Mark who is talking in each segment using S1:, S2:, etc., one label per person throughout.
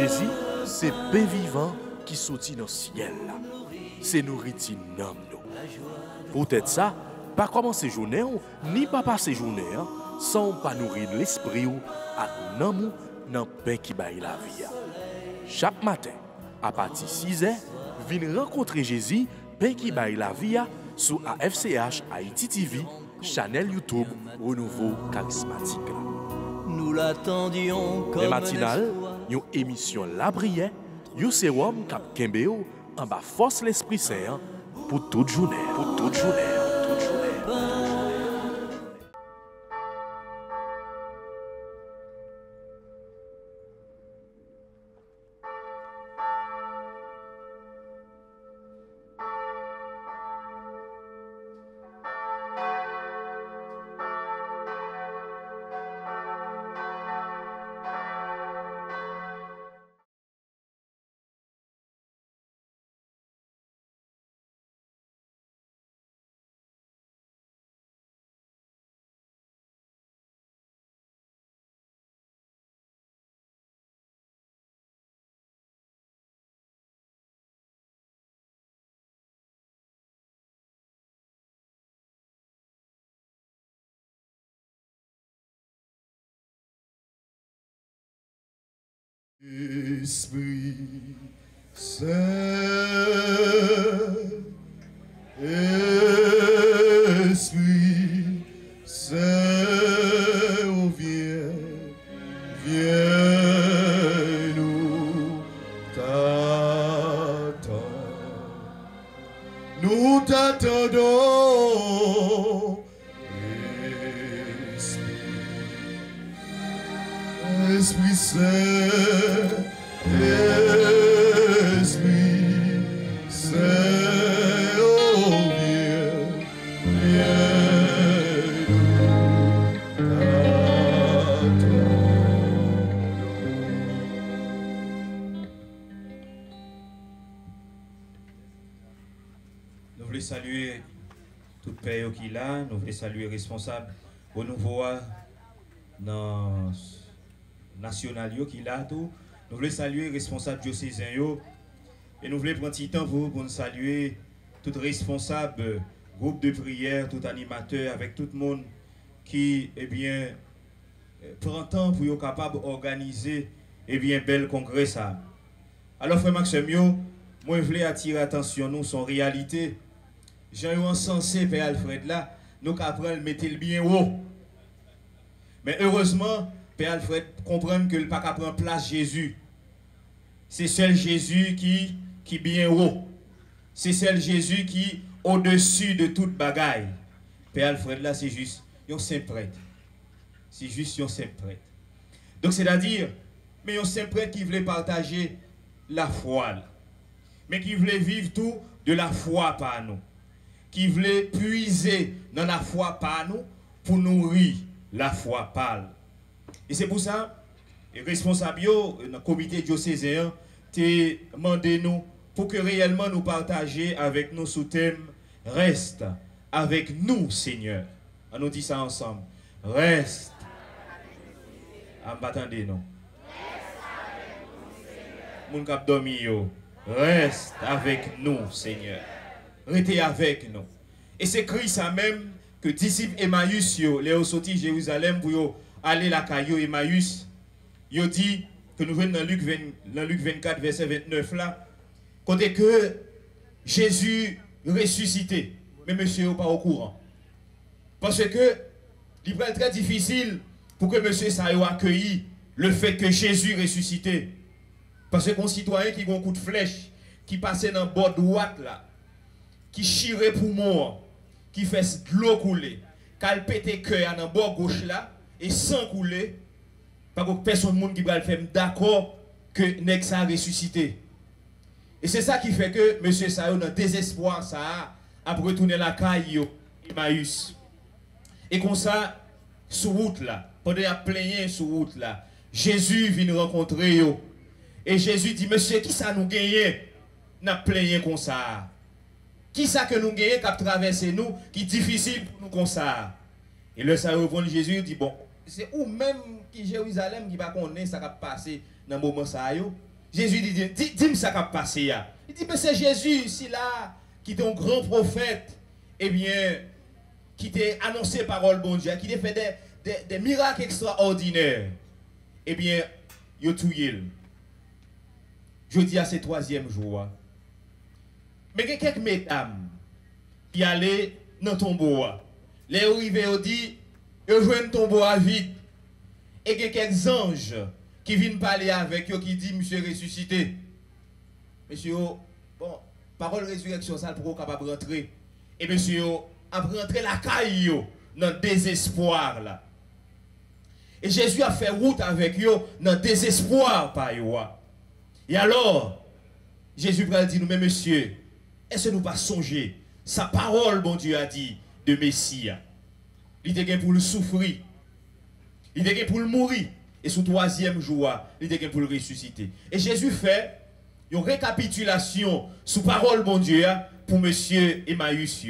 S1: Jésus, c'est pain vivant qui sortit dans le ciel. C'est nourriture nam nous. Peut-être ça, pas commencer journée ni pas passer journée sans pas nourrir l'esprit ou à nan dans pain qui baille la vie. Chaque matin, à partir de 6h, venez rencontrer Jésus, pain qui baille la vie sur AFCH Haïti TV, channel YouTube Renouveau Charismatique.
S2: Nous l'attendions comme
S1: les matinales, une émission La Prière, un sérum cap Kembeo en bas force l'Esprit Saint pour toute journée. Pour toute journée. Toute journée.
S3: Esprit Saint, Esprit Saint, oh viens, viens nous t'attendre, nous t'attendons, Esprit Saint. Esprit Saint, oh viens, viens nous
S4: Nous voulons saluer tout père qui est là, nous voulons saluer les responsables au nouveau dans national qui est là tout. Nous voulons saluer les responsables diocésains et nous voulons prendre un petit temps pour nous saluer tout responsable groupe de prière, tout animateur, avec tout le monde qui prend temps pour être capable d'organiser bel congrès ça. Alors frère Maxime, moi je voulais attirer l'attention nous son réalité. Jean encensé Père Alfred là, nous qu'après le mettre le bien haut. Mais heureusement Père Alfred comprendre que le pas qu'à prendre place Jésus. C'est seul Jésus qui bien haut. C'est seul Jésus qui au-dessus de toute bagaille. Père Alfred là c'est juste un saint prêtre. C'est juste un saint prêtre. Donc c'est-à-dire mais un saint prêtre qui voulait partager la foi là. Mais qui voulait vivre tout de la foi par nous. Qui voulait puiser dans la foi par nous pour nourrir la foi par nous. Et c'est pour ça, les responsables dans le comité diocésain t'ont demandé nous pour que réellement nous partagions avec nous sous thème reste avec nous, Seigneur. On nous dit ça ensemble. Reste. Attendez, non. Mon cap dormi yo. Reste avec nous, Seigneur. Restez avec nous. Et c'est Christ ça même que disciples Emmaüs les sorti Jérusalem pour aller la caillou Emmaüs. Yo dit que nous venons dans Luc 24 verset 29 là, côté que Jésus ressuscité, mais monsieur n'est pas au courant. Parce que il est très difficile pour que monsieur ça ait accueilli le fait que Jésus ressuscité. Parce qu'un citoyen qui a un coup de flèche, qui passait dans le bord droite là, qui chirait pour mort, qui fait de l'eau couler, qui a pété cœur dans le bord gauche là, et sans couler, parce que personne monde qui va le faire d'accord que Nex a ressuscité. Et c'est ça qui fait que M. Sayo, dans le désespoir, ça a retourné la caille, Emmaüs. Et comme ça, sur route là, pendant qu'il a plaigné sur route là, Jésus vient rencontrer eux. Et Jésus dit, monsieur, qui ça nous gagne? N'a plaigné comme ça. Qui ça que nous gagnons qui a traversé nous, qui est difficile pour nous comme ça? Et le Sayo répond Jésus dit, bon, c'est ou même qui Jérusalem qui va connaître ça qui a passé dans le moment ça yo. Jésus dit, dis-moi ça qui a passé là. Il dit, mais c'est Jésus, ici là, qui était un grand prophète, eh bien, qui t'a annoncé parole bon Dieu, qui t'a fait des miracles extraordinaires. Eh bien, il a tout eu. Je dis à ce troisième jour. Mais il y a quelques mesdames qui allaient dans le tombeau. Les arrivés ont dit, ils jouent le tombeau à vide. Et il y a quelques anges qui viennent parler avec eux, qui disent, monsieur ressuscité. Monsieur, bon, parole résurrection, ça pour capable de rentrer. Et monsieur, après rentrer la caille, dans le désespoir là. Et Jésus a fait route avec eux, dans le désespoir par eux. Et alors, Jésus va dire, nous, mais monsieur, est-ce que nous pas songer sa parole, bon Dieu a dit, de Messie. Il était pour le souffrir. Il était pour le mourir. Et sous troisième jour, il était pour le ressusciter. Et Jésus fait une récapitulation sous parole, bon Dieu, pour monsieur Emmaüs.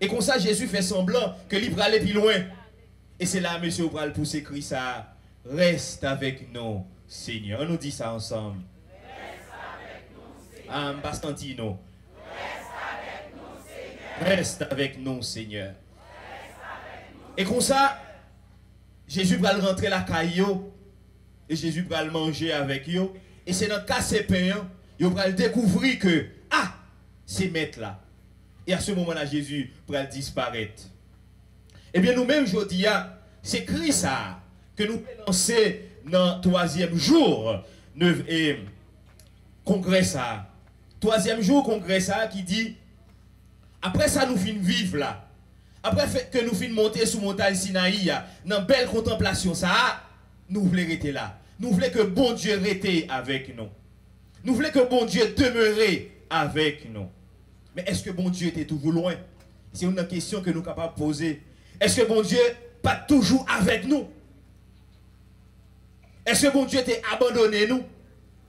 S4: Et comme ça, Jésus fait semblant que il va aller plus loin. Et c'est là, monsieur, pour pousser écrit ça. Reste avec nous, Seigneur. On nous dit ça ensemble. Reste avec nous, Seigneur. Bastantino. Reste avec nous, Seigneur. Et comme ça, Jésus va rentrer la caillou et Jésus va le manger avec eux. Et c'est dans le cas de pain, il va découvrir que, ah, c'est maître là. Et à ce moment-là, Jésus va disparaître. Eh bien, nous-mêmes, je dis, c'est Christ ça que nous lançons dans le troisième jour et congrès ça. Troisième jour, congrès ça qui dit, après ça, nous finissons vivre là. Après que nous finissons monter sous montagne Sinaï, dans une belle contemplation, ça, nous voulons rester là. Nous voulons que bon Dieu reste avec nous. Nous voulons que bon Dieu demeure avec nous. Mais est-ce que bon Dieu était toujours loin? C'est une question que nous sommes capables de poser. Est-ce que bon Dieu n'est pas toujours avec nous? Est-ce que bon Dieu t'a abandonné nous?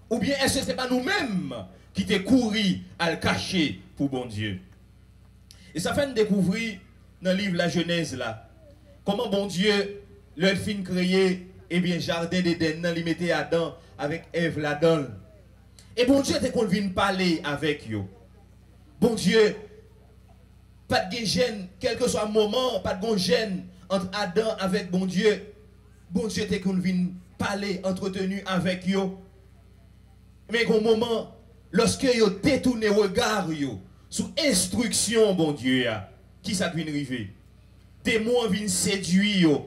S4: Ou bien est-ce que ce n'est pas nous-mêmes qui t'ai couru à le cacher pour bon Dieu? Et ça fait nous découvrir dans le livre La Genèse là, comment bon Dieu leur fin créé, eh bien, jardin d'Éden, il mettait Adam avec Ève là-dedans. Et bon Dieu était qu'on vient parler avec eux. Bon Dieu, pas de gêne, quel que soit le moment, pas de gêne entre Adam avec bon Dieu. Bon Dieu était qu'on vient parler, entretenu avec eux. Mais au moment, lorsque vous détournez le regard, sous instruction, bon Dieu, qui ça vient arriver? Démons viennent séduire.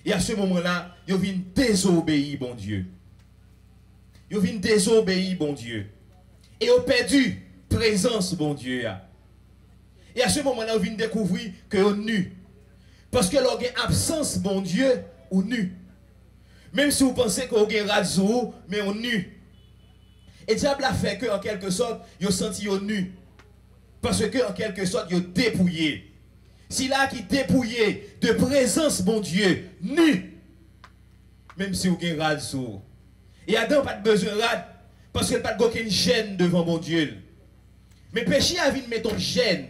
S4: Et à ce moment-là, ils viennent désobéir, bon Dieu. Ils viennent désobéir, bon Dieu. Et ils ont perdu présence, bon Dieu. Et à ce moment-là, ils viennent découvrir que sont nus. Parce que leur absence, bon Dieu, ou nu. Même si vous pensez qu'on a razou, mais on nu. Et le diable a fait que, en quelque sorte, ils ont senti nus. Parce que, en quelque sorte, ils ont dépouillé. Si là qui dépouillé de présence, mon Dieu, nu. Même si vous avez rad sur. Et Adam n'a pas besoin de rad. Parce qu'il n'a pas aucune gêne devant mon Dieu. Mais péché a vu de mettre une gêne.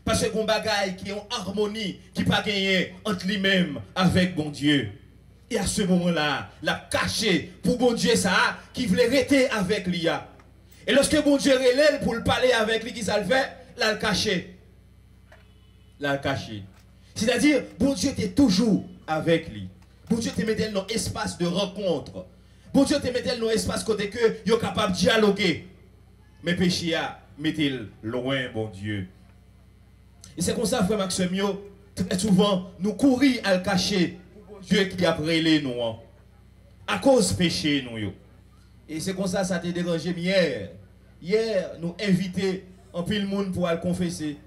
S4: Parce qu'on bagaille qui est en harmonie, qui n'a pas gagné entre lui-même avec mon Dieu. Et à ce moment-là, l'a caché pour bon Dieu ça, qui voulait rester avec lui. Et lorsque bon Dieu relève pour le parler avec lui, qui ça le fait, l'a caché. L'a caché. C'est-à-dire, bon Dieu était toujours avec lui. Bon Dieu te mettait dans un espace de rencontre. Bon Dieu te mettait dans un espace côté que il est capable de dialoguer. Mais péché a mettait loin, bon Dieu. Et c'est comme ça, frère Maxime, très souvent, nous courir à le cacher. Dieu qui a brûlé nous. À cause péché, nous. Et c'est comme ça, ça t'a dérangé hier. Hier, nous inviter en pile monde pour aller confesser.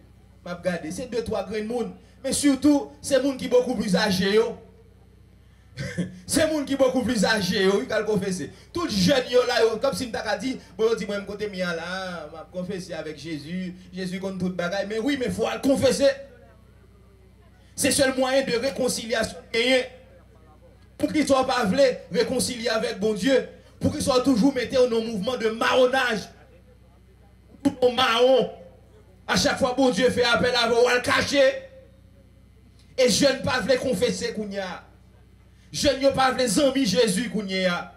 S4: M'a regardé, c'est 2-3 grands monde, mais surtout c'est monde qui beaucoup plus âgé c'est monde qui beaucoup plus âgé il va confesser. Tout jeune là comme si m'ta dit bon dit moi côté mien là, m'a confesser avec Jésus, Jésus contre toute bagaille, mais oui mais faut aller confesser. C'est seul moyen de réconciliation pour qu'il soit pas voulu réconcilier avec bon Dieu, pour qu'il soit toujours metté en mouvement de marronnage. Au marron. À chaque fois, bon Dieu fait appel à vous, on le cacher. Et je ne pas voulais confesser qu'on y a. Je ne pas voulais amis Jésus qu'on y a.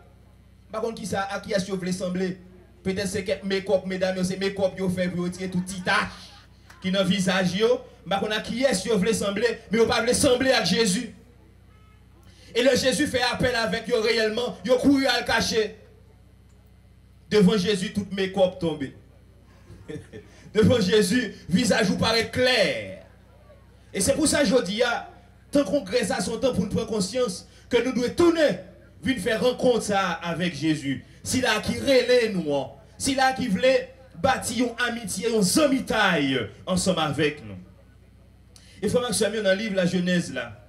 S5: Par contre, qui ça, à qui est-ce que vous voulez sembler? Peut-être c'est que make-up, mesdames, c'est make-up vous fait pour retirer tout petit tache qui dans le visage. Par contre, à qui est-ce que vous voulez sembler? Mais vous ne pouvez pas sembler à Jésus. Et le Jésus fait appel avec eux réellement. Ils couru à le cacher. Devant Jésus, tout make-up tombé. Devant Jésus, visage vous paraît clair. Et c'est pour ça que je dis, tant qu'on grèce à son temps pour nous prendre conscience que nous devons tourner, venir faire rencontre ça avec Jésus. Si là qui relève nous, si là qui voulait bâtir une amitié, une amitié ensemble avec nous. Il faut que nous dans le livre La Genèse là.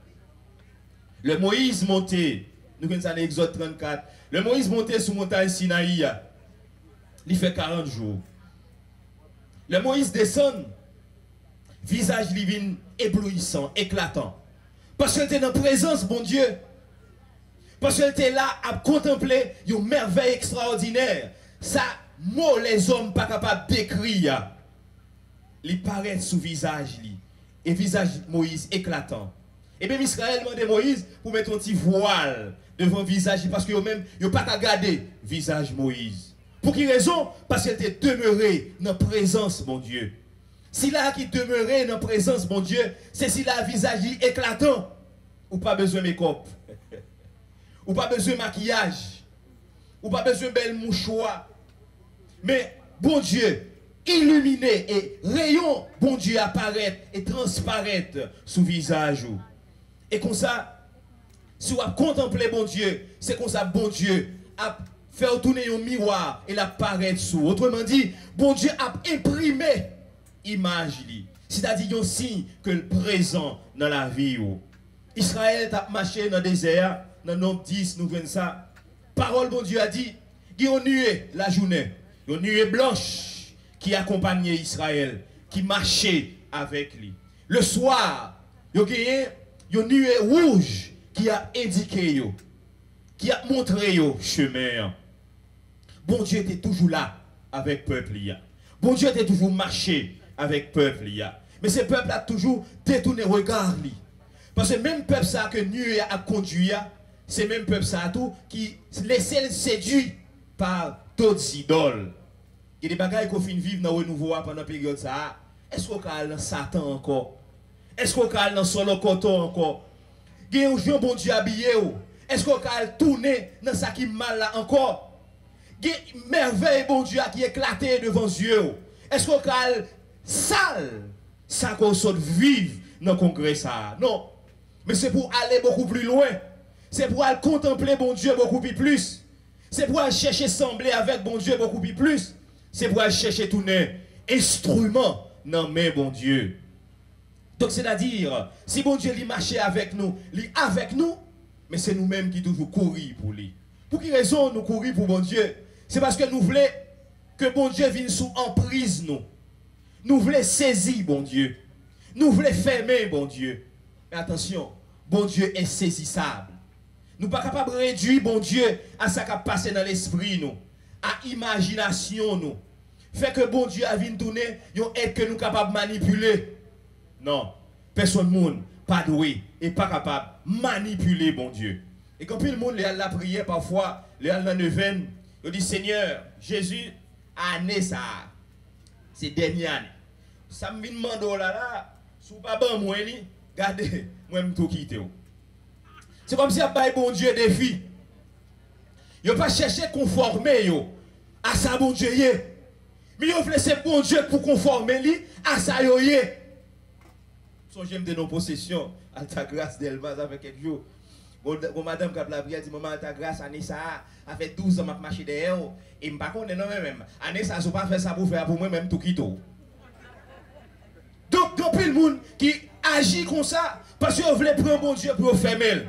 S5: Le Moïse monté, nous connaissons ça dans Exode 34. Le Moïse monté sur montagne Sinaï, il fait 40 jours. Le Moïse descend, visage divin éblouissant, éclatant. Parce qu'il était dans la présence, bon Dieu. Parce qu'il était là à contempler une merveille extraordinaire. Ça, mot les hommes pas capables d'écrire. Il paraît sous visage, et visage Moïse éclatant. Et bien Israël demande Moïse pour mettre un petit voile devant le visage parce que même ils n'ont pas qu'à garder visage Moïse. Pour quelle raison? Parce qu'elle était demeurée dans la présence, mon Dieu. Si là qui demeurait dans la présence, mon Dieu, c'est si là visage éclatant, ou pas besoin de make-up, ou pas besoin de maquillage, ou pas besoin de belle mouchoir. Mais bon Dieu, illuminé et rayon, bon Dieu apparaît et transparaître sous visage. Et comme ça, si vous contemplez bon Dieu, c'est comme ça bon Dieu a fait tourner un miroir et l'apparaître sous. Autrement dit, bon Dieu a imprimé image, c'est-à-dire un signe que le présent dans la vie. Israël a marché dans le désert, dans le nombre 10, nous voyons ça. Parole, bon Dieu a dit, il y a une nuée la journée, une nuée blanche qui accompagnait Israël, qui marchait avec lui. Le soir, il y a une nuée rouge qui a indiqué, qui a montré le chemin. Bon Dieu était toujours là avec le peuple. Bon Dieu était toujours marché avec le peuple. Mais ce peuple a toujours détourné le regard. Parce que même peuple ça que nuée a conduit, c'est même peuple ça tout qui laissait séduit par d'autres idoles. Il y a des bagages qu'on finit vivre dans le renouveau pendant la période ça. Est-ce qu'on a dans Satan encore? Est-ce qu'on a dans Solo Coton encore? Il y a un jeune bon Dieu habillé. Est-ce qu'on a tourné dans ça qui mal là encore? Il y a une merveille bon Dieu qui éclaté devant les yeux. Est-ce qu'on a sale ça qu'on saute vivre dans le congrès ça? Non. Mais c'est pour aller beaucoup plus loin. C'est pour aller contempler bon Dieu beaucoup plus. C'est pour aller chercher sembler avec bon Dieu beaucoup plus. C'est pour aller chercher tourner instrument dans main bon Dieu. Donc c'est-à-dire, si bon Dieu lui marchait avec nous, mais c'est nous-mêmes qui toujours courir pour lui. Pour quelle raison nous courir pour bon Dieu? C'est parce que nous voulons que bon Dieu vienne sous emprise nous. Nous voulons saisir bon Dieu. Nous voulons fermer bon Dieu. Mais attention, bon Dieu est saisissable. Nous ne sommes pas capables de réduire bon Dieu à ce qui a passé dans l'esprit nous, à imagination nous. Fait que bon Dieu a vu tourner, yon aide que nous sommes capables de manipuler. Non, personne monde pas doué et pas capable de manipuler bon Dieu. Et quand le monde la prière parfois, dans la neuvaine, il dit Seigneur, Jésus, année ça, c'est dernière année. Ça me demande là, sous papa moi li, regardez, moi me tout quitter. C'est comme si a bail bon Dieu défi. Yo pas chercher conformer yo à ça bon Dieu yé. Mais yo laisser bon Dieu pour conformer li à ça yo yé. Songez de nos possessions, à ta grâce d'Elvaz avec quelques jours. Bon madame qui a la prière dit maman à ta grâce année ça a fait 12 ans m'a marché derrière et me pas connaît non même année ça so pas faire ça pour faire pour moi même tout quitter. Donc depuis le monde qui agit comme ça parce que voulait prendre bon Dieu pour fermer.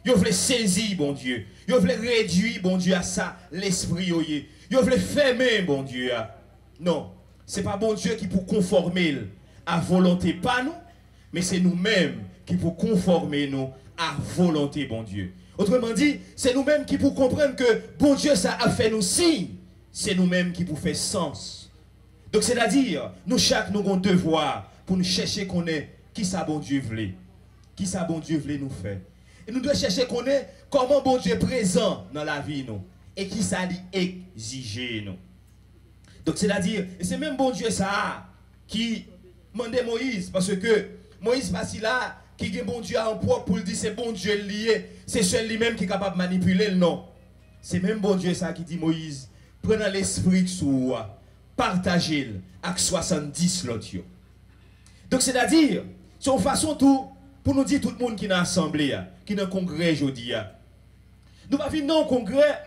S5: Yo voulait saisir bon Dieu. Yo voulait réduire bon Dieu à ça l'esprit yoyé. Yo voulait fermer bon Dieu. Non, c'est pas bon Dieu qui pour conformer à volonté pas nous, mais c'est nous-mêmes qui pour conformer nous à volonté bon Dieu. Autrement dit, c'est nous-mêmes qui pour comprendre que bon Dieu ça a fait nous signe. C'est nous-mêmes qui pour faire sens. Donc c'est-à-dire, nous chaque nous avons un devoir pour nous chercher qu'on est qui ça bon Dieu voulait. Qui ça bon Dieu voulait nous faire. Et nous devons chercher qu'on est comment bon Dieu est présent dans la vie nous. et qui ça lui exiger nous. Donc c'est-à-dire, et c'est même bon Dieu ça qui demandait Moïse, parce que Moïse pas si là, qui est bon Dieu en propre pour dire c'est bon Dieu lié, c'est seul lui-même qui est capable de manipuler le non. C'est même bon Dieu ça qui dit Moïse, prenez l'esprit sous partagez-le avec 70 l'autre. Donc c'est-à-dire, c'est une façon tout pour nous dire tout le monde qui est dans l'assemblée, qui est dans le congrès aujourd'hui. Nous ne venons pas dans le congrès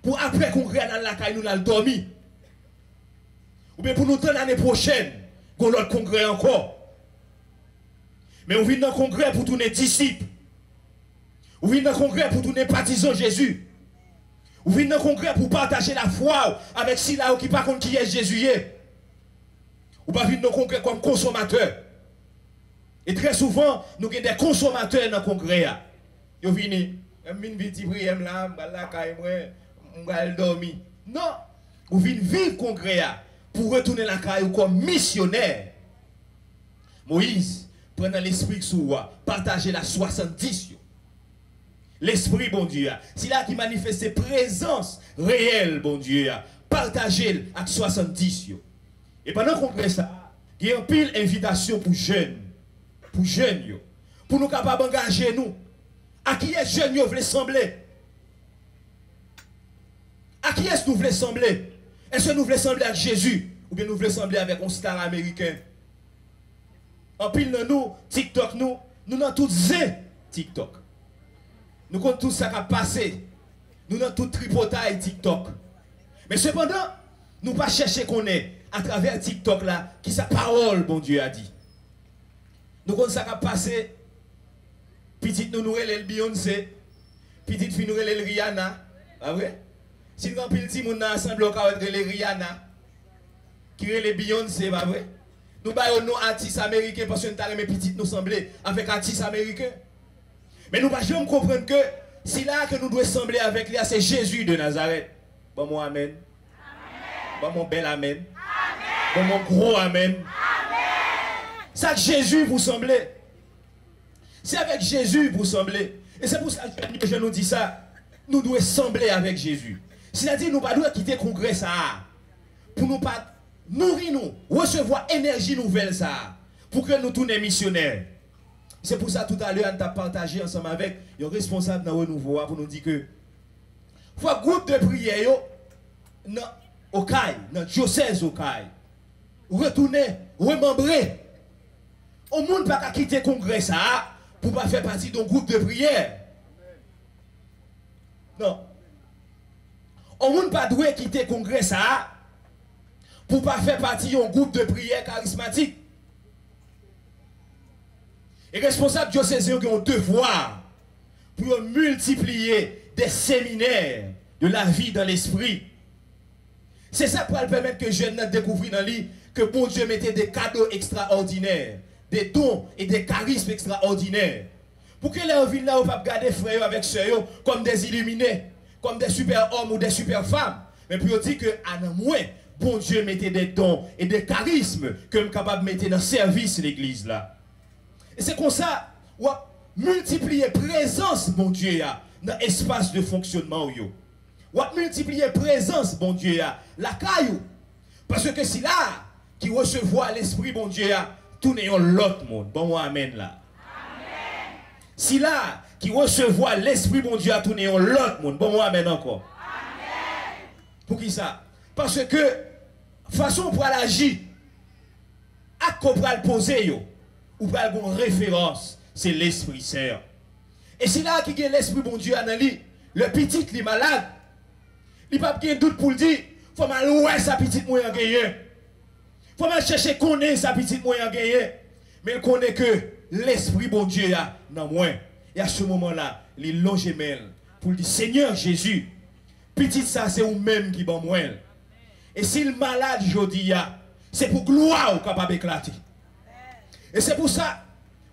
S5: pour après le congrès dans la caille nous allons dormir. Ou bien pour nous attendre l'année prochaine, qu'on l'autre congrès encore. Mais on vient dans le congrès pour tourner disciples. On vient dans le congrès pour tourner partisans Jésus. On vient dans le congrès pour partager la foi avec ceux qui par contre qui est Jésus. Ou pas venir dans le congrès comme consommateur. Et très souvent, nous avons des consommateurs dans le congrès. Ils viennent, ils viennent dormir. Non, vous venez vivre le congrès pour retourner la caille comme missionnaire. Moïse, prenant l'esprit sous partager la 70. L'esprit, bon Dieu, c'est là qui manifeste ses présences réelles, bon Dieu, partager avec 70. Et pendant qu'on fait ça, il y a une pile invitation pour jeunes, pour nous capables d'engager nous. À qui est jeunes vous voulez sembler? À qui est-ce que nous voulons sembler? Est-ce que nous voulons sembler avec Jésus? Ou bien nous voulons sembler avec un star américain? En pile de nous, TikTok, nous avons tous TikTok. Nous comptons tout ça qui a passé. Nous avons tout tripotail TikTok. Mais cependant, nous ne pas chercher qu'on est à travers TikTok là, qui sa parole, bon Dieu a dit. Nous comptons ça qui a passé. Petite nous nous le Beyoncé. Petite fille nous le Rihanna. Ah ouais? Si nous avons pile petit monde ensemble, on va le Rihanna. Qui est le Beyoncé, pas vrai? Nous avons nos artistes américains parce que nous avons petite nous sembler avec artistes américains. Mais nous ne pouvons jamais comprendre que si là que nous devons sembler avec lui, c'est Jésus de Nazareth. Bon mon amen. Bon mon bel amen. Bon mon gros amen. C'est avec Jésus vous semblez. C'est avec Jésus vous semblez. Et c'est pour ça que je nous dis ça. Nous devons sembler avec Jésus. C'est-à-dire nous ne devons pas quitter le congrès ça. Pour nous pas nourrir nous, recevoir énergie nouvelle ça. Pour que nous tournions missionnaires. C'est pour ça tout à l'heure, on a partagé ensemble avec le responsable dans le renouveau pour nous dire que faut un groupe de prière au CAI, dans le diocèse au CAI. Retourner, remembrer. Au monde pas quitter le congrès ça pour pas faire partie d'un groupe de prière. Non. Au monde pas doit quitter le congrès ça pour pas faire partie d'un groupe de prière charismatique. Et responsables diocésains ont un devoir pour multiplier des séminaires de la vie dans l'esprit. C'est ça pour permettre que les jeunes découvrent dans lui que bon Dieu mettait des cadeaux extraordinaires, des dons et des charismes extraordinaires. Pour que les villes là, on va garder frères avec sœurs comme des illuminés, comme des super hommes ou des super femmes. Mais pour dire que à moins, bon Dieu mettait des dons et des charismes que nous sommes capables de mettre dans le service de l'église là. Et c'est comme ça, on va multiplier présence, mon Dieu, dans l'espace de fonctionnement. On va multiplier présence, mon Dieu, la caillou. Parce que si là, qui recevoir l'esprit, mon Dieu, tout n'est l'autre monde. Bon, amen là. Amen. Si là, qui recevoir l'esprit, mon Dieu, tout n'est l'autre monde. Bon, amen encore. Amen. Pour qui ça? Parce que, façon pour agir, à quoi pour le poser, ou pas une référence, c'est l'Esprit Saint. Et c'est là qu'il y a l'Esprit bon Dieu dans lui. Le petit qui est malade, il n'a pas de doute pour le dire, il faut mal ouais sa petite moyen gagner. Il faut mal chercher connaître sa petite moyen gagner. Mais il connaît que l'Esprit bon Dieu a dans moi. Et à ce moment-là, il longe mêle pour dire Seigneur Jésus, petit ça c'est vous-même qui bon moi. Et si le malade aujourd'hui, c'est pour gloire capable d'éclater. Et c'est pour ça,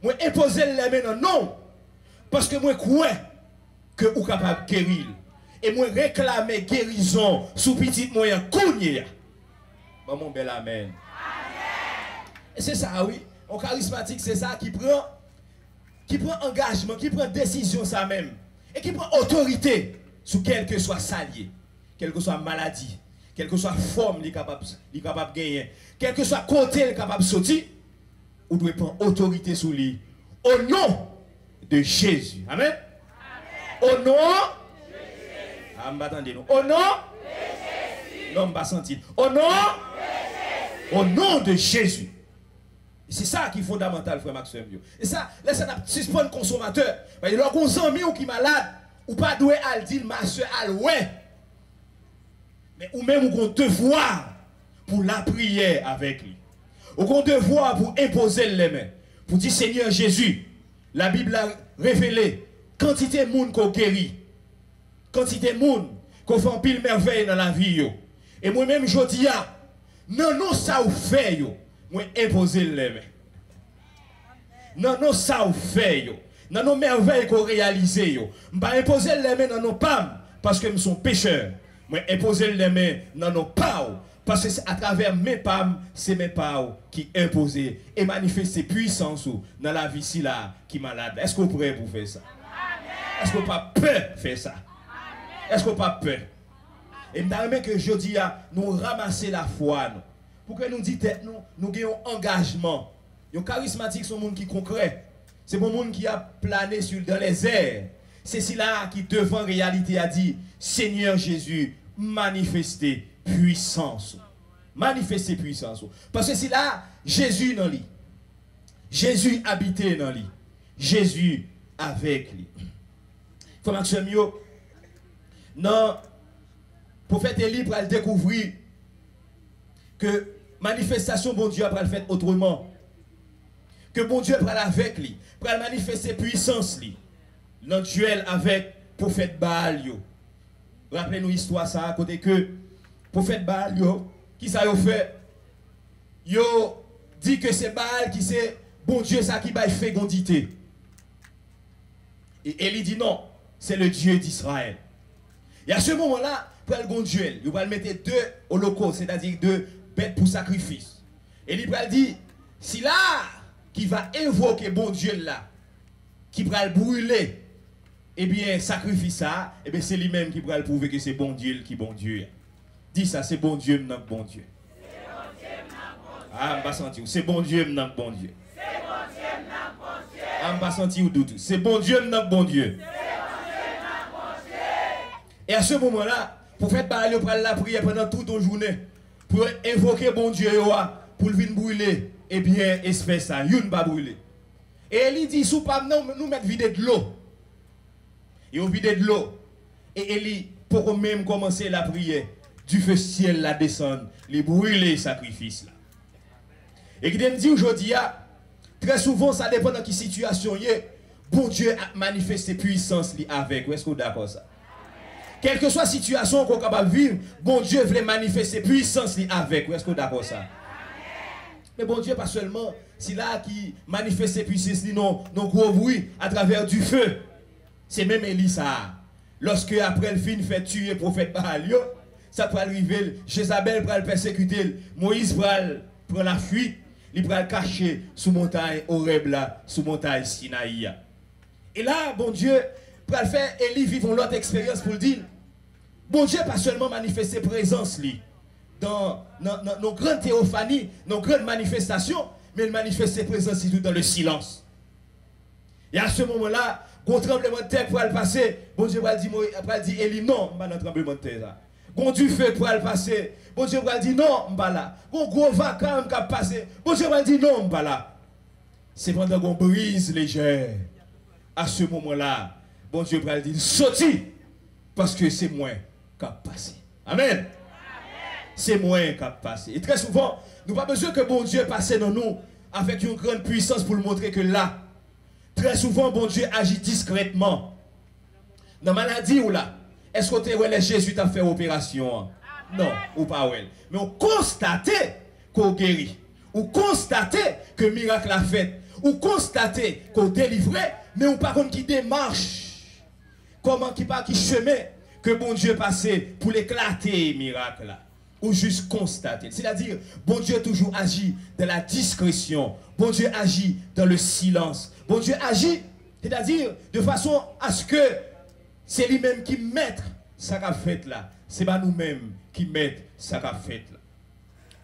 S5: moi imposer les mains non. Parce que moi crois que vous êtes capable de guérir. Et moi réclamer guérison sous petit moyen cogné. Bon mon bel amen. Amen. Et c'est ça oui. En charismatique c'est ça qui prend engagement, qui prend décision ça même. Et qui prend autorité sur quel que soit salier. quelle que soit maladie, quelle que soit forme, il est capable de gagner, quel que soit côté, il est capable de sortir, vous devez prendre autorité sur lui. Au nom de Jésus. Amen. Au nom de Jésus. Ah, m'attendez nous. Au nom de Jésus. Non, m'pas sentir. Au nom de Jésus. Au nom de Jésus. C'est ça qui est fondamental, frère Maxime. Et ça, laissez nous suspendre le consommateur. Il y a des amis qui sont malades, ou pas doué à le dire, ma soeur, à ouais. Mais ou même ou qu'on devoir pour la prière avec lui. Ou qu'on devoir pour imposer les mains. Pour dire Seigneur Jésus, la Bible a révélé quantité de monde qu'on guérit. Quantité de monde qu'on fait un pile merveille dans la vie. Yo. Et moi-même, je dis, non, ça ou fait, yo. Moi, imposer les mains. Non, ça ou fait, yo. Non, merveille qu'on réalise, yo. Je ne vais pas imposer les mains dans nos pommes parce que nous sommes pécheurs. Moi, imposer les mains dans nos pas. Parce que c'est à travers mes pommes, c'est mes pas qui imposent et manifestent puissance dans la vie ici là qui est malade. Est-ce que vous pouvez pour faire ça? Est-ce que vous n'avez pas peur de faire ça? Est-ce que vous n'avez pas peur? Et je veux que je dis à nous ramasser la foi. Nous. Pour que nous disions, nous ayons un engagement. Les charismatiques sont des gens qui sont concrets. C'est des gens qui a plané dans les airs. C'est cela qui, devant réalité, a dit Seigneur Jésus, manifestez puissance. Manifestez puissance. Parce que c'est là, Jésus dans lui. Jésus habitait dans lui. Jésus avec lui. Faut Maxime yo. Non, prophète Élie pour le découvrir que manifestation bon Dieu après le fait autrement. Que bon Dieu prend avec lui, pour manifester puissance lui. Dans duel avec prophète Baal yo. Rappelez-nous l'histoire ça à côté que prophète Baal yo qui ça yo fait? Yo dit que c'est Baal qui c'est bon Dieu ça qui va fécondité. Et Élie dit non, c'est le Dieu d'Israël. Et à ce moment-là, pour le bon Dieu, il va mettre 2 holocaustes, c'est-à-dire 2 bêtes pour sacrifice. Et il va dire, si là, qui va invoquer bon Dieu là, qui va le brûler, eh bien, sacrifice ça, eh bien, c'est lui-même qui va le prouver que c'est bon Dieu qui est bon Dieu. Dis ça, c'est bon Dieu, non bon Dieu. Ah, je ne sentir. C'est bon Dieu, non bon Dieu. Ah, je ne sentir ou doute. C'est bon Dieu, non bon Dieu. Et à ce moment-là, pour faire parler la prière pendant toute la journée, pour invoquer bon Dieu, pour le venir brûler, eh bien, espèce ça, il ne va brûler. Et il dit, sous pas nous mettre vider de l'eau. Et on vide de l'eau. Et il pour même commencer la prière, du feu ciel la descendre, les brûler sacrifice là. Et qui me dit aujourd'hui, très souvent ça dépend de quelle situation il est, bon Dieu a manifesté puissance avec. Est-ce que vous êtes d'accord ça? Quelle que soit la situation qu'on est capable de vivre, bon Dieu veut manifester puissance avec. Est-ce que vous êtes d'accord ça? Mais bon Dieu, pas seulement, c'est là qui manifeste puissance, non gros bruit à travers du feu. C'est même Élie ça. Lorsque après le film fait tuer le prophète Baal, ça peut arriver, Jézabel va le persécuter, Moïse va prendre la fuite, il va le cacher sous montagne Horeb là, sous montagne Sinaï. Et là, bon Dieu, pour le faire, Élie vivons l'autre expérience pour le dire. Bon Dieu pas seulement manifester présence lui dans nos grandes théophanies, nos grandes manifestations, mais il manifeste présence tout dans le silence. Et à ce moment-là, un tremblement de terre pour le passer, bon Dieu va dire Élie non, pas dans tremblement de terre. Gon du feu pour le passer, bon Dieu va dire non, pas là. Gon gros vacarme qui a passé, bon Dieu va dire non, pas là. C'est pendant qu'on brise légère. À ce moment-là, bon Dieu va dire sorti parce que c'est moi qui a passé. Amen. C'est moi qui a passé. Et très souvent, nous n'avons pas besoin que bon Dieu passe dans nous avec une grande puissance pour nous montrer que là, très souvent, bon Dieu agit discrètement. Dans la maladie ou là, est-ce que Jésus t'a fait opération? Non, ou pas ouais. Mais on constate qu'on guérit. On constate que le miracle a fait. On constate qu'on délivrait, mais on pas comme qui démarche. Comment qui chemin que bon Dieu passait pour l'éclater miracle là. Ou juste constater. C'est-à-dire, bon Dieu toujours agit dans la discrétion. Bon Dieu agit dans le silence. Bon Dieu agit, c'est-à-dire de façon à ce que c'est lui-même qui mette ça qu'a fait là. c'est pas nous-mêmes qui mettons ça qu'a fait là.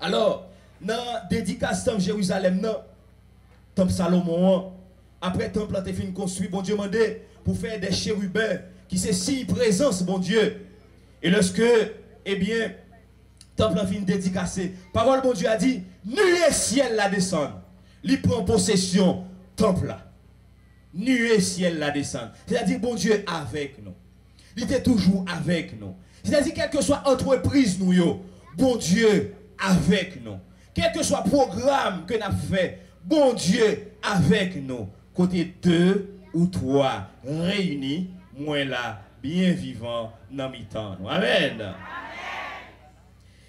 S5: Alors, dans la dédicace de Jérusalem, temple Salomon, après temple a été fini construit, bon Dieu m'a dit pour faire des chérubins qui c'est si présence, bon Dieu. Et lorsque, eh bien, temple a fini dédicacé, parole bon Dieu a dit, nuée ciel la descend, il prend possession temple là. Nuée ciel la descend. C'est-à-dire bon Dieu avec nous. Il était toujours avec nous. C'est-à-dire quelle que soit entreprise nous yo, bon Dieu avec nous. Quel que soit programme que nous avons fait, bon Dieu avec nous. Côté 2 ou 3 réunis, moi là, bien vivant dans mi-temps. Amen. Amen.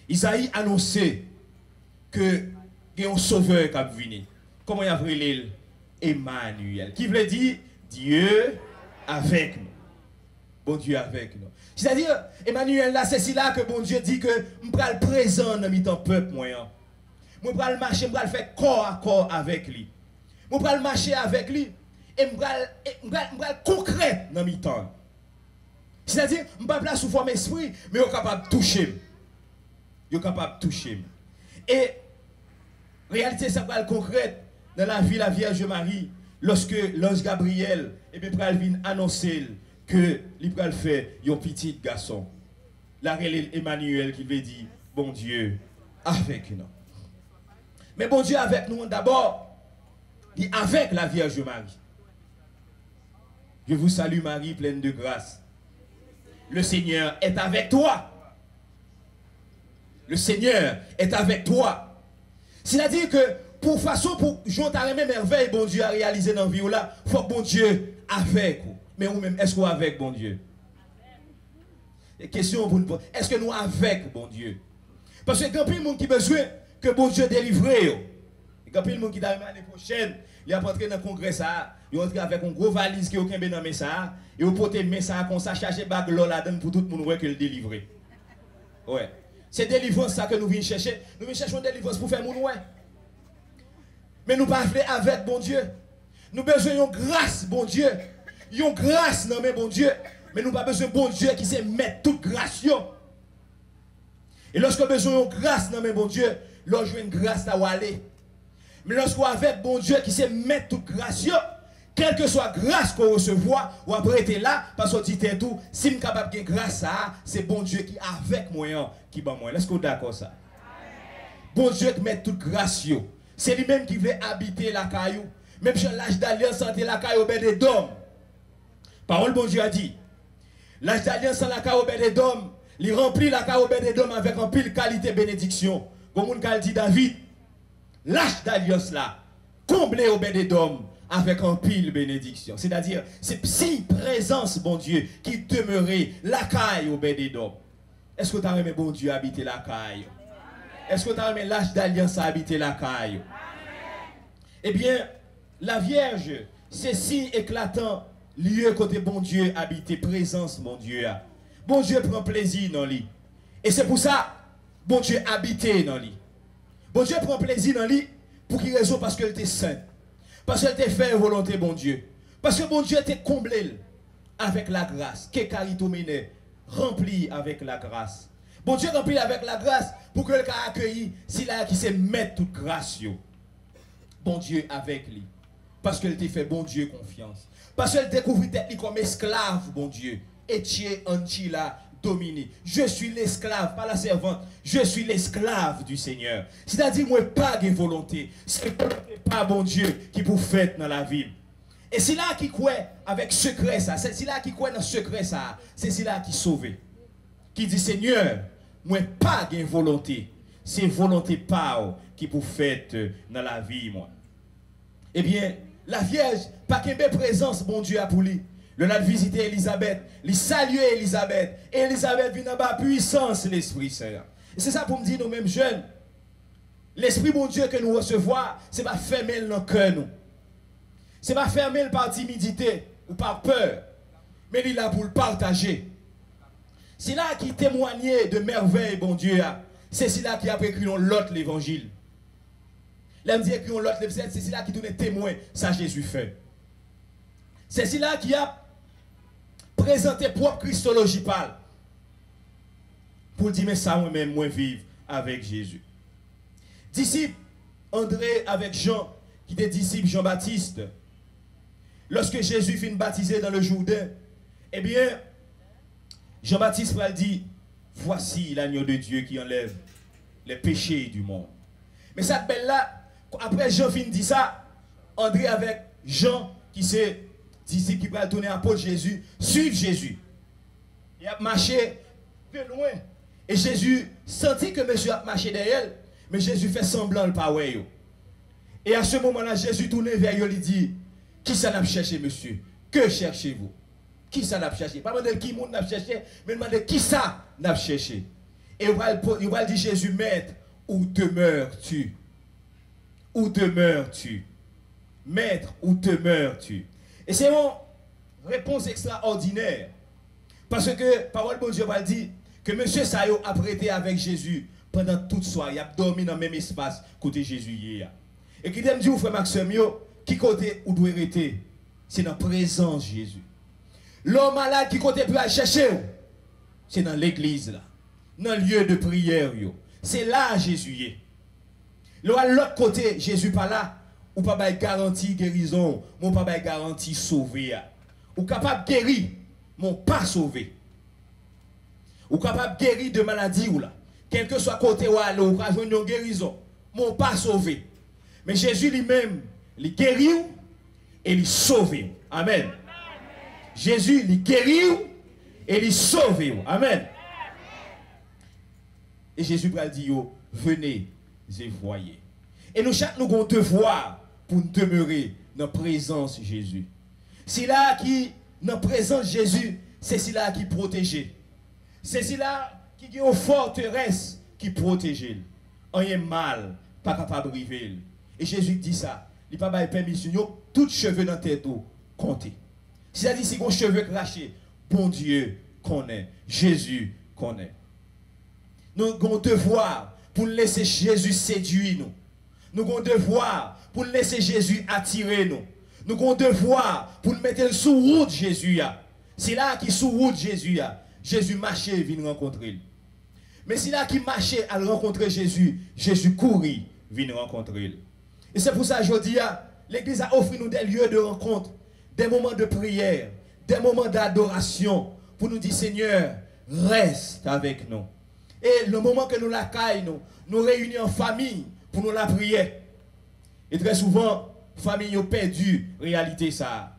S5: Isaïe annonçait que il y a un sauveur qui va venir. Comment il a appelé l'île? Emmanuel. Qui veut dire Dieu avec nous. Bon Dieu avec nous. C'est-à-dire, Emmanuel là, c'est là que bon Dieu dit que je vais le présent dans mi-temps peuple moyen. Je vais le marcher, je vais le faire corps à corps avec lui. Je vais le marcher avec lui et je vais le concret dans mi-temps. C'est-à-dire, je ne vais pas sous forme esprit, mais je suis capable de toucher. Je suis capable de toucher. Et réalité, ça va le concret dans la vie de la Vierge Marie, lorsque l'ange Gabriel vient annoncer que il va faire un petit garçon. La relève Emmanuel qui veut dire bon Dieu avec nous. Mais bon Dieu avec nous d'abord, il avec la Vierge Marie. Je vous salue Marie pleine de grâce. Le Seigneur est avec toi. Le Seigneur est avec toi. C'est-à-dire que pour façon pour jouer ta même merveille, bon Dieu a réalisé dans la vie là, il faut que bon Dieu avec vous. Mais vous-même, est-ce que vous avec bon Dieu? Question pour nous. Est-ce que nous avec bon Dieu? Parce que il y a plein de monde qui a besoin que bon Dieu délivre. Il y a plein de monde qui d'arriver l'année prochaine, il a entré dans le congrès ça, il entré avec une grosse valise qui a aucun dans ça, et vous portez mes ça comme ça chercher bag là-dedans pour tout le monde voir que le délivrer. Ouais. C'est délivrance ça que nous venons chercher. Nous venons chercher une délivrance pour faire mon ouais. Mais nous pas avec bon Dieu. Nous besoin d'une grâce bon Dieu. Une grâce non mais bon Dieu. Mais nous pas besoin bon Dieu qui sait mettre toute grâce. Et lorsque nous besoin d'une grâce non mais bon Dieu, lorsque une grâce à aller. Mais lorsque avec bon Dieu qui sait mettre toute grâce, quelle que soit grâce qu'on recevoir, ou après être là, parce qu'on dit tout, si je suis capable de grâce à, c'est bon Dieu qui est avec moi, qui bat moi. Est-ce que vous êtes d'accord ça? Bon Dieu qui met toute grâce. C'est lui-même qui veut habiter la caillou. Même sur l'âge d'alliance, santé la caillou ben des dômes. Parole bon Dieu a dit. L'âge d'alliance sans la caillou ben des dômes, il remplit la caillou ben des dômes avec un pile qualité bénédiction. Comme on dit David, l'âge d'alliance là, comblé au ben des dômes avec un pile bénédiction. C'est-à-dire, c'est si présence bon Dieu qui demeurait la caille au ben des dômes. Est-ce que tu as aimé bon Dieu habiter la caille? Est-ce que tu as aimé l'âge d'alliance à habiter la caille? Eh bien, la Vierge, c'est si éclatant lieu côté bon Dieu habiter, présence bon Dieu. Bon Dieu prend plaisir dans lui. Et c'est pour ça, bon Dieu habiter dans lui. Bon Dieu prend plaisir dans lui pour quelle raison? Parce qu'elle était sainte. Parce qu'elle était fait volonté bon Dieu. Parce que bon Dieu était comblé avec la grâce. Que caritomene rempli avec la grâce. Bon Dieu rempli avec la grâce pour que le cas accueilli, c'est là qui se met toute grâce. Bon Dieu avec lui. Parce qu'elle t'a fait bon Dieu confiance. Parce qu'elle découvrit tête comme esclave, bon Dieu. Et Tié Antila dominé. Je suis l'esclave, pas la servante. Je suis l'esclave du Seigneur. C'est-à-dire, moi, pas de volonté. C'est pas bon Dieu qui vous fait dans la vie. Et c'est là qui croit avec secret ça. C'est là qui croit dans secret ça. C'est là qui sauve. Qui dit, Seigneur, moi, pas de volonté. C'est volonté pas qui vous fait dans la vie, moi. Eh bien, la Vierge, pas qu'une présence, bon Dieu, a pour lui. Le l'a visité Elisabeth, il salue Elisabeth. Et Elisabeth vient en bas puissance, l'Esprit Saint. Et c'est ça pour me dire, nous mêmes jeunes, l'Esprit, bon Dieu, que nous recevons, c'est pas fermer dans le cœur, nous. C'est pas fermer par timidité ou par peur. Mais il est là pour le partager. C'est là qui témoignait de merveille, bon Dieu. C'est là qui a écrit l'autre l'évangile. Là, me dit écrit l'autre l'évangile, c'est là qui donne témoin, ça Jésus fait. C'est là qui a présenté propre Christologie parle. pour dire mais ça moi-même moi vivre avec Jésus. Disciple André avec Jean, qui était disciple Jean-Baptiste, lorsque Jésus finit baptiser dans le Jourdain, eh bien, Jean-Baptiste va dire, voici l'agneau de Dieu qui enlève les péchés du monde. Mais cette belle-là, après Jean finit dit ça, André avec Jean, qui c'est disciple qui va tourner apôtre Jésus, suivre Jésus. Il a marché de loin. Et Jésus sentit que monsieur a marché derrière, mais Jésus fait semblant le pas. Et à ce moment-là, Jésus tourne vers lui et lui dit, qui ça n'a cherché, monsieur? Que cherchez-vous? Qui ça n'a cherché? Pas demander qui monde n'a cherché, mais demander qui ça n'a cherché. Et il va dire Jésus, maître, où demeures-tu? Où demeures-tu? Maître, où demeures-tu? Et c'est une réponse extraordinaire. Parce que, parole de Dieu va dire que monsieur Sayo a prêté avec Jésus pendant toute soirée. Il a dormi dans le même espace côté Jésus hier. Et qui me dit, frère Maxime, qui côté où doit arrêter? C'est dans la présence de Jésus. L'homme malade qui côté peut aller chercher, c'est dans l'église là. Dans le lieu de prière. C'est là Jésus est. L'autre côté, Jésus pas là. Ou pas de garantie guérison, ou pas de garantie sauver. Ou capable de guérir, mais pas sauver. Ou capable de guérir de maladie ou là. Quel que soit côté où aller, ou pas jouer une guérison, mais pas sauver. Mais Jésus lui-même, il guérit et il sauve. Amen. Jésus, il guérit et il sauve. Amen. Et Jésus va dire, venez et voyez. Et nous chaque nous avons devoir pour nous demeurer dans la présence de Jésus. C'est là qui, dans la présence de Jésus, c'est là qui protège. C'est là qui a une forteresse qui protège. Rien mal, pas capable de arriver. Et Jésus dit ça. Il n'a pas de permission, tout cheveux dans la tête, compter. C'est-à-dire, si on cheveux crachés, bon Dieu connaît, Jésus connaît. Nous avons un devoir pour laisser Jésus séduire nous. Nous avons un devoir pour laisser Jésus attirer nous. Nous avons un devoir pour mettre sous route Jésus. C'est là qui sous route Jésus. Jésus marchait et vient rencontrer. Mais c'est là qui marchait à rencontrer Jésus, Jésus courit, vient rencontrer. Et c'est pour ça que je dis, l'Église a offert nous des lieux de rencontre, des moments de prière, des moments d'adoration, pour nous dire, Seigneur, reste avec nous. Et le moment que nous la caillons, nous réunissons en famille pour nous la prier. Et très souvent, famille a perdu réalité ça.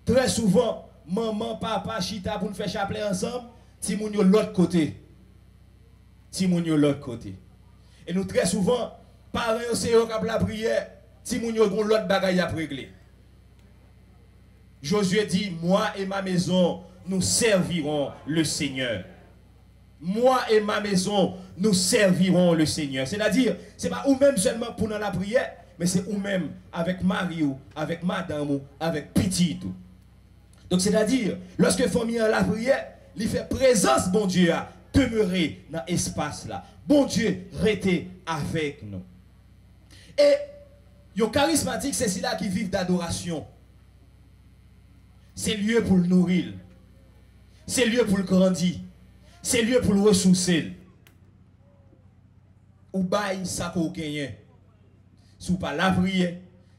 S5: Très souvent, maman, papa, chita pour nous faire chapelet ensemble, si moun yo l'autre côté. Si moun yo l'autre côté. Et nous très souvent, parents c'est eux qui la prière, si moun yo l'autre bagaille à régler. Josué dit, moi et ma maison, nous servirons le Seigneur. Moi et ma maison, nous servirons le Seigneur. C'est-à-dire, ce n'est pas ou-même seulement pour nous la prière, mais c'est ou-même avec Marie, avec madame, avec petit. Donc c'est-à-dire, lorsque famille a la prière, il fait présence, bon Dieu, à demeurer dans l'espace là. Bon Dieu, restez avec nous. Et, les charismatiques, c'est ceux-là qui vivent d'adoration. C'est lieu pour le nourrir. C'est lieu pour le grandir. C'est lieu pour le ressourcer. Ou bail ça qu'on gagne. Si vous pas la prière,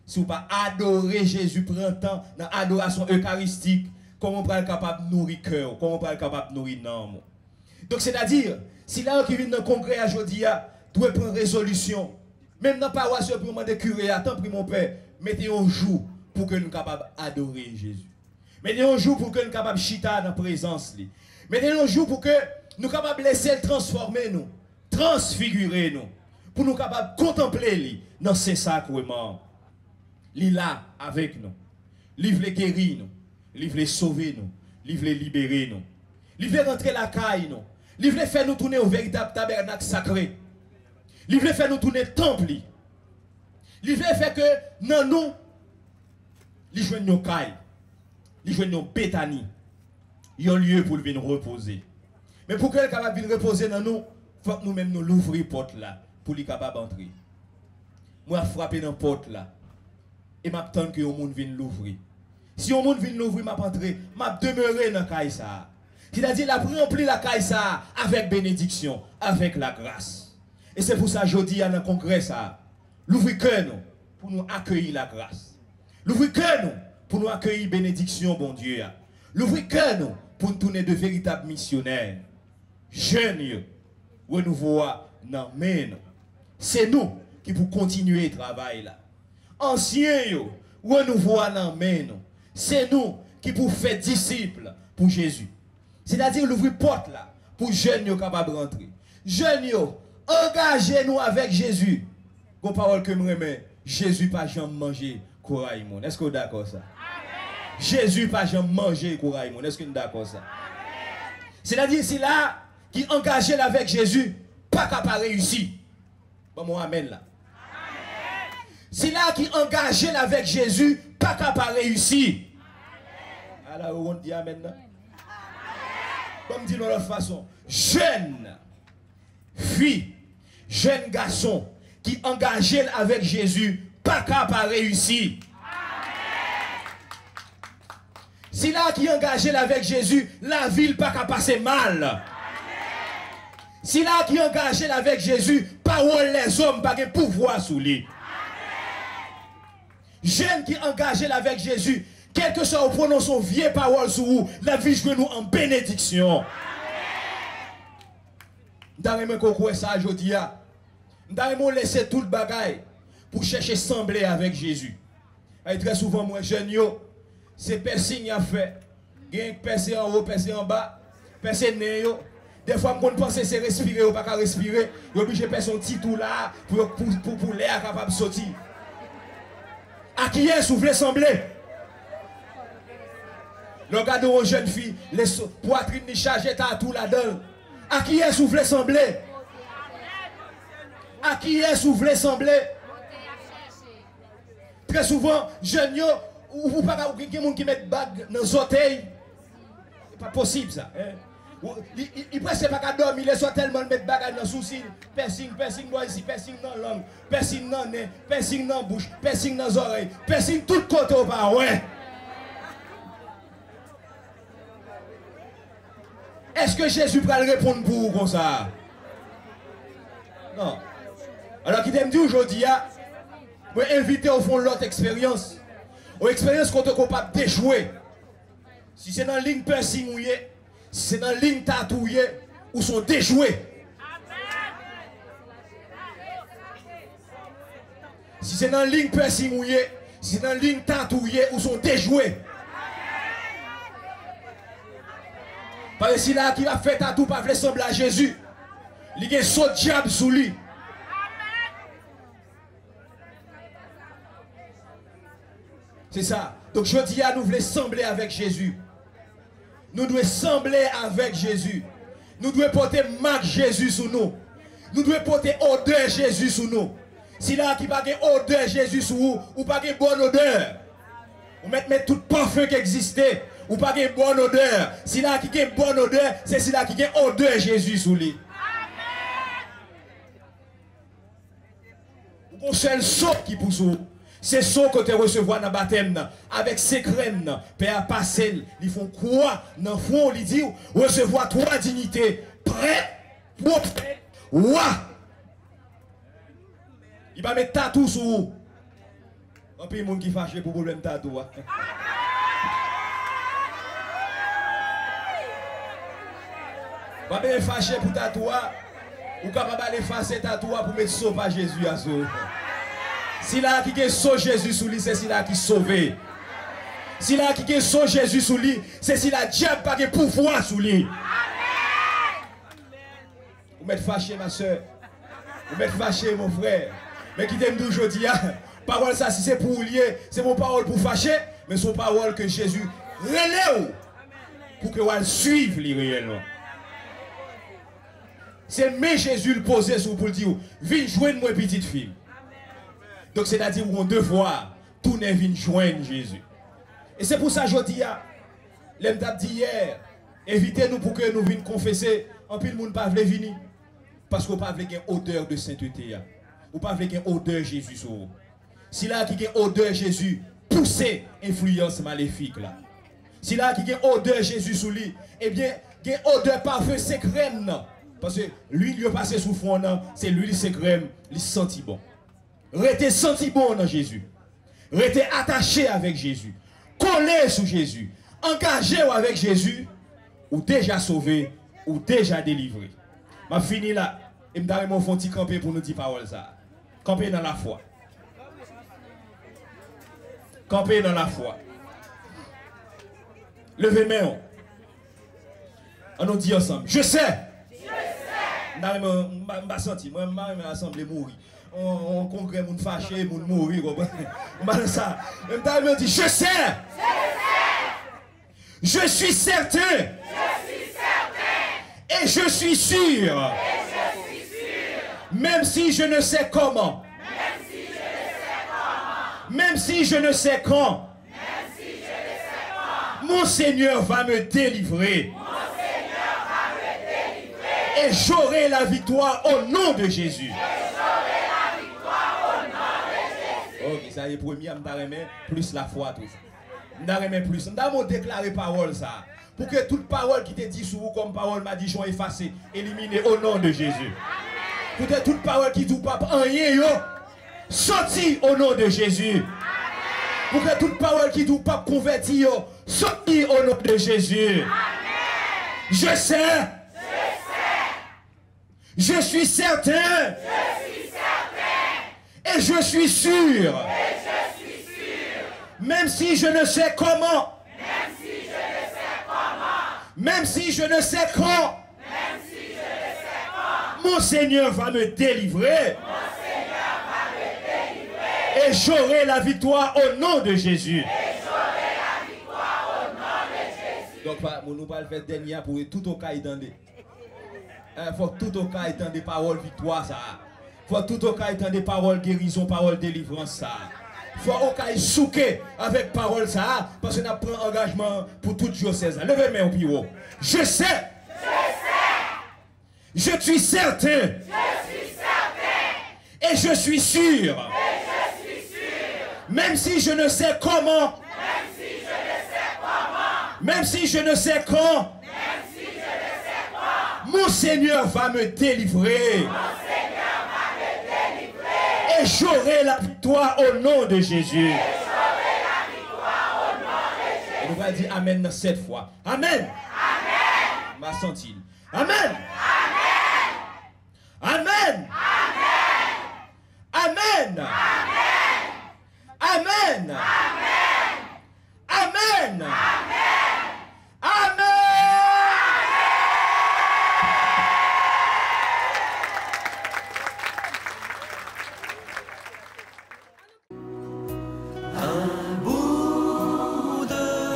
S5: si vous pas adorer Jésus printemps dans l'adoration eucharistique, comment on peut être capable de nourrir le cœur, comment on peut être capable de nourrir l'âme. Donc c'est-à-dire, si là qui vient dans le congrès aujourd'hui, doit prendre résolution. Même dans la paroisse, pour demander curé, attends, mon père, mettez un jour pour que nous soyons capables d'adorer Jésus. Mettez un jour pour que nous soyons capables de chita dans la présence. Mettez un jour pour que nous soyons capables de laisser le transformer nous, transfigurer nous, pour nous capables de contempler lui dans ces sacrements. Il est là avec nous. Il veut guérir nous. Il veut sauver nous. Il veut libérer nous. Il veut rentrer la caille nous. Il veut faire nous tourner au véritable tabernacle sacré. Il veut faire nous tourner le temple. Il veut faire que dans nous, il veut nos cailles. Il veut nos bétanies. Il y a un lieu pour venir reposer. Mais pour qu'elle capable de reposer dans nous, il faut que nous-mêmes nous l'ouvrir porte là pour lui capable d'entrer. Moi frapper dans la porte là et m'attendre que le monde vienne l'ouvrir. Si le monde vient l'ouvrir, m'a entrer, m'a demeurer dans caille ça. C'est-à-dire, la rempli la caille ça avec bénédiction, avec la grâce. Et c'est pour ça que je dis à dans le congrès ça, l'ouvrir cœur nous pour nous accueillir la grâce. L'ouvrir cœur nous pour nous accueillir bénédiction, bon Dieu. L'ouvrir cœur nous pour nous tourner de véritables missionnaires. Jeunes, renouveau dans main. C'est nous qui pour continuer le travail là. Anciens, renouveau dans main. C'est nous qui pour faire disciples pour Jésus. C'est-à-dire l'ouvrir porte là pour jeunes capables de rentrer. Jeunes, engagez-nous avec Jésus. Bon parole que me remet, Jésus pas jamais manger corail monde. Est-ce que vous êtes d'accord ça? Jésus pas jamais manger corail monde. Est-ce que vous êtes d'accord ça? C'est-à-dire c'est là qui engagé avec Jésus, pas capable réussir. Bon mon amen là. C'est là qui engagé avec Jésus, pas capable réussir. Alors on dit amen là. Comme dit de l'autre façon, jeune fille, jeune garçon qui engagé avec Jésus, pas capable réussir. Si là qui engagé avec Jésus, la ville pas capable passer mal. Si là qui engagé avec Jésus, parole les hommes pas de pouvoir sous lui. Jeune qui engagé avec Jésus, quel que soit au prononce son vieille parole sur vous, la vie joue nous en bénédiction. D'ailleurs, qu'on ça aujourd'hui, d'ailleurs, laisser tout le bagage pour chercher sembler avec Jésus. Et très souvent, moi, jeune, c'est personne a fait. Gain personne en haut, personne en bas, personne n'est yo. Des fois, on pense que c'est respirer ou pas respirer. Il obligé de faire son petit tout là pour l'air capable de sortir. À qui est-ce que vous voulez sembler? Regardez une jeune fille, les poitrines chargées à tout là-dedans. À qui est-ce que vous voulez sembler? À qui est-ce que vous voulez sembler? Très souvent, jeunes, ou pas quelqu'un qui met bague dans les orteils. C'est pas possible ça. Il presque pas qu'à dormir, il est tellement mettre bague dans les sourcils. Piercing dans ici, piercing dans la langue, piercing dans le nez, piercing dans la bouche, piercing dans les oreilles, piercing tout côté au bas, ouais. Est-ce que Jésus va répondre pour vous comme ça? Non. Alors qu'il t'aime dit aujourd'hui, je vais inviter au fond l'autre expérience. Une expérience qu'on est capable d'échouer. Si c'est dans la ligne piercing ou si c'est dans la ligne tatouée, ou sont déjoués. Si c'est dans la ligne piercing ou si c'est dans la ligne tatouée, ou sont déjoués. Parce que si là qui va faire tatou pas ressembler à Jésus, il y a un saut diable sous lui. C'est ça. Donc je dis à nous voulons sembler avec Jésus. Nous devons sembler avec Jésus. Nous devons porter marque Jésus sur nous. Nous devons porter odeur Jésus sur nous. Si là qui va avoir odeur Jésus sur vous, ou pas de bonne odeur. Vous mettez tout parfum qui existait. Ou pas de bonne odeur. Si là qui a une bonne odeur, c'est si là qui a odeur Jésus sous lui. Vous avez un seul saut qui pousse. C'est ça que tu recevoir dans le baptême. Avec ces crèmes, Père passer, ils font quoi? Dans le fond, ils disent recevoir trois dignités. Prêt, prophète, roi. Il va mettre tatou sur vous. Un peu de monde qui fâche pour problème tatou. Pas bien fâché pour tatouer, ou capable d'effacer tatouer pour mettre sauve à Jésus à sauver. Si là qui est sauvé Jésus sous lui, c'est si là qui sauvé. Si là qui est sauvé Jésus sous lui, c'est si la diable pas de pouvoir sous lui. Vous m'êtes fâché ma soeur, vous m'êtes fâché mon frère, mais qui t'aime d'aujourd'hui, parole ça si c'est pour lier, c'est mon parole pour fâcher, mais son parole que Jésus relève pour que vous suive lui réellement. C'est mais Jésus le poser sur pour dire, viens joindre moi petite fille. Donc c'est-à-dire qu'on devoir tourner venir joindre Jésus. Et c'est pour ça que je dis, l'homme t'a dit hier, invitez-nous pour que nous venions confesser, en plus le monde ne peut pas venir. Parce qu'on ne peut pas avoir une odeur de sainteté. Ou pas avoir une odeur Jésus sur vous. Si là qui a une odeur Jésus, poussez influence maléfique là. Si là qui a une odeur Jésus sur lui, eh bien, il y a une odeur parfum, c'est crème. Parce que l'huile qui est passée sous fond, c'est l'huile, c'est crème, il senti bon. Restez senti bon dans Jésus. Restez attaché avec Jésus. Collé sous Jésus. Engagé avec Jésus. Ou déjà sauvé, ou déjà délivré. Je finis là. Et je vais mon petit camper pour nous dire parole ça. Camper dans la foi. Camper dans la foi. Levez main. On nous dit ensemble. Je sais. Je vais sentir. Moi, je vais assembler mourir. On congrès, on fâché, on mourir. On va ça. Je me dis, je sais. Je suis certain. Et je suis sûr. Même si je ne sais comment. Même si je ne sais quand. Mon Seigneur va me délivrer. Et j'aurai la victoire au nom de Jésus. Ok, ça y est, premier, je plus la foi, tout ça. Je plus. Je vais déclarer parole, ça. Pour que toute parole qui te dit sur vous comme parole m'a dit, je effacée, éliminée au nom de Jésus. Pour que toute parole qui dit pas rien, sorti au nom de Jésus. Pour que toute parole qui dit pas converti, sorti au nom de Jésus. Je sais. Je suis certain. Et je suis sûr. Même si je ne sais comment. Même si je ne sais quand. Mon Seigneur va me délivrer. Et j'aurai la victoire au nom de Jésus. Donc, nous ne pas le faire dernier pour tout au cas d'entendre. Il faut tout au cas entendre des paroles victoire ça. Il faut tout au cas entendre des paroles guérison, paroles délivrance ça. Il faut au cas souquer avec parole ça parce qu'on a pris un engagement pour tout diocèse. Levez main au pire. Je sais. Je suis certain. Et je suis sûr. Même si je ne sais comment. Même si je ne sais quand. Mon Seigneur va me délivrer. Et j'aurai la victoire au nom de Jésus. Et nous allons dire Amen 7 fois. Amen. Ma senti. Amen. Amen. Amen. Amen. Amen. Amen.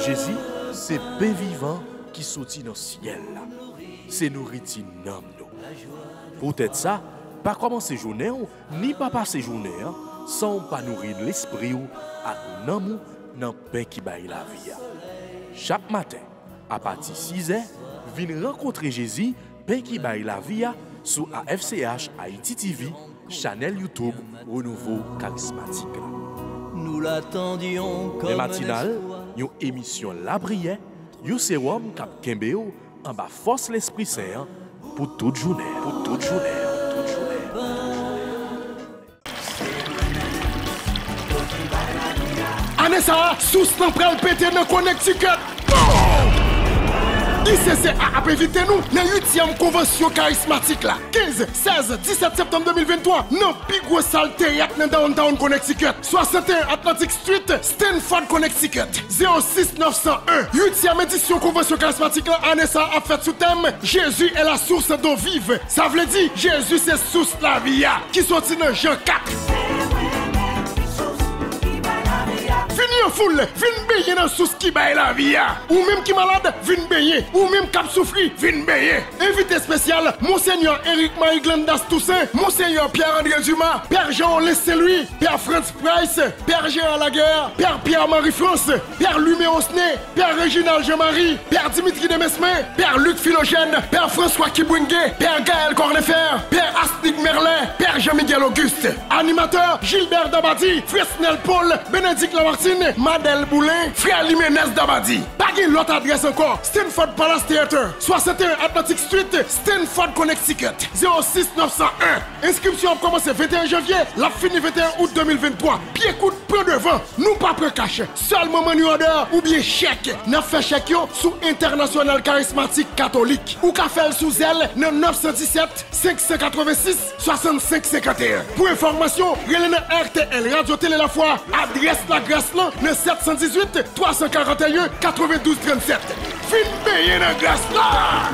S1: Jésus, c'est pain vivant qui sortit dans le ciel. C'est nourriture nom nous. Peut-être ça, pas commencer journée ni pas passer journée sans pas nourrir l'esprit ou à nous dans pain qui baille la vie. Chaque matin, à partir de 6h, venez rencontrer Jésus, pain qui baille la vie sur AFCH Haïti TV, channel YouTube Renouveau Charismatique.
S2: Nous l'attendions comme
S1: le matinal, une émission La Prière, un sérum cap Kembeo en bas force l'Esprit Saint pour toute journée. Pour toute journée.
S6: Anessa, sous nan pral pété dans Connecticut. ICC a invité nous dans la 8e convention charismatique là. 15, 16, 17 septembre 2023. Non, plus gros salle théâtre dans downtown Connecticut. 61 Atlantic Street, Stanford, Connecticut. 06 901. 8e édition convention charismatique là. Anessa a fait sous thème Jésus est la source d'eau vive. Ça veut dire Jésus c'est source la vie qui sorti dans Jean 4. Fini en foule, vin baigner dans sous qui baille la vie. Ou même qui malade, vin baigner. Ou même qui souffri, vin baigner. Invité spécial, Monseigneur Éric-Marie Glandas Toussaint, Monseigneur Pierre-André Dumas, Père Jean Lesté-Louis, Père Franz Price, Père Gérard Laguerre, Père Pierre-Marie France, Père Lumé Osné, Père Réginald Jean-Marie, Père Dimitri Demesmin, Père Luc Philogène, Père François Kibouingue, Père Gaël Cornefer, Père Astrid Merlin, Père Jean-Miguel Auguste. Animateur Gilbert Dabadi, Fresnel Paul, Bénédicte Lamartine, Madel Boulin, Frère Liménez Dabadi. Pas de l'autre adresse encore. Stanford Palace Theater, 61 Atlantic Street, Stanford, Connecticut. 06 901. Inscription a commencé 21 janvier, la fini 21 août 2023. Pied coûte, prend devant. Nous pas prend cash. Seulement money order ou bien chèque. N'a fait chèque yo sous International Charismatique Catholique. Ou qu'a fait sous elle dans 917 586 65 51. Pour information, relais RTL Radio Télé La Foi, adresse la grâce là, le 718 341 92 37. Fin payé la grâce là!